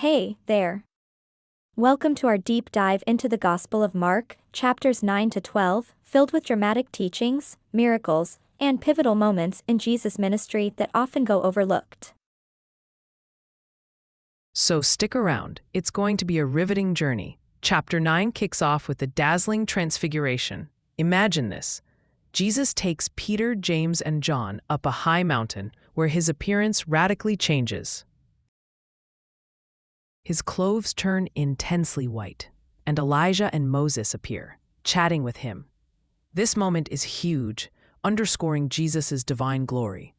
Hey, there. Welcome to our deep dive into the Gospel of Mark, chapters 9 to 12, filled with dramatic teachings, miracles, and pivotal moments in Jesus' ministry that often go overlooked. So stick around, it's going to be a riveting journey. Chapter 9 kicks off with the dazzling Transfiguration. Imagine this. Jesus takes Peter, James, and John up a high mountain where his appearance radically changes. His clothes turn intensely white, and Elijah and Moses appear, chatting with him. This moment is huge, underscoring Jesus' divine glory.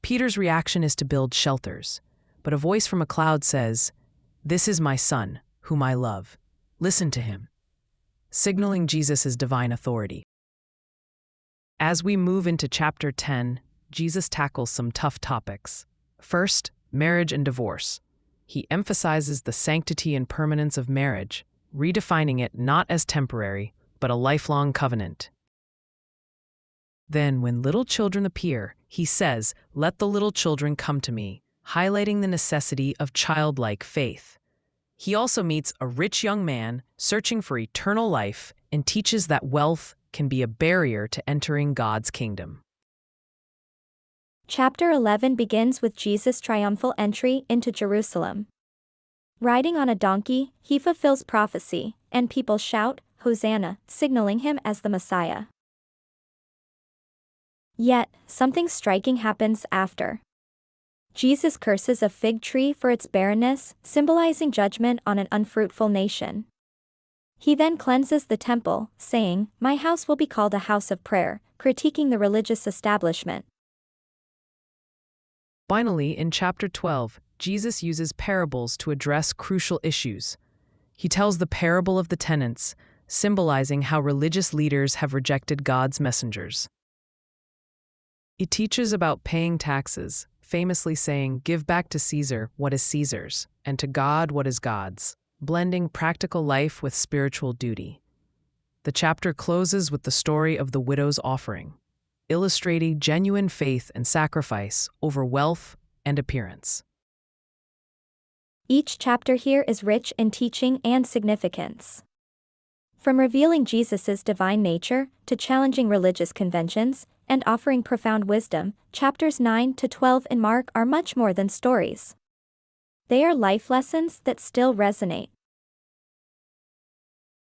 Peter's reaction is to build shelters, but a voice from a cloud says, "This is my son, whom I love. Listen to him," signaling Jesus' divine authority. As we move into chapter 10, Jesus tackles some tough topics. First, marriage and divorce. He emphasizes the sanctity and permanence of marriage, redefining it not as temporary, but a lifelong covenant. Then, when little children appear, he says, "Let the little children come to me," highlighting the necessity of childlike faith. He also meets a rich young man searching for eternal life and teaches that wealth can be a barrier to entering God's kingdom. Chapter 11 begins with Jesus' triumphal entry into Jerusalem. Riding on a donkey, he fulfills prophecy, and people shout, "Hosanna," signaling him as the Messiah. Yet, something striking happens after. Jesus curses a fig tree for its barrenness, symbolizing judgment on an unfruitful nation. He then cleanses the temple, saying, "My house will be called a house of prayer," critiquing the religious establishment. Finally, in chapter 12, Jesus uses parables to address crucial issues. He tells the parable of the tenants, symbolizing how religious leaders have rejected God's messengers. He teaches about paying taxes, famously saying, "Give back to Caesar what is Caesar's, and to God what is God's," blending practical life with spiritual duty. The chapter closes with the story of the widow's offering, illustrating genuine faith and sacrifice over wealth and appearance. Each chapter here is rich in teaching and significance. From revealing Jesus' divine nature to challenging religious conventions and offering profound wisdom, chapters 9 to 12 in Mark are much more than stories. They are life lessons that still resonate.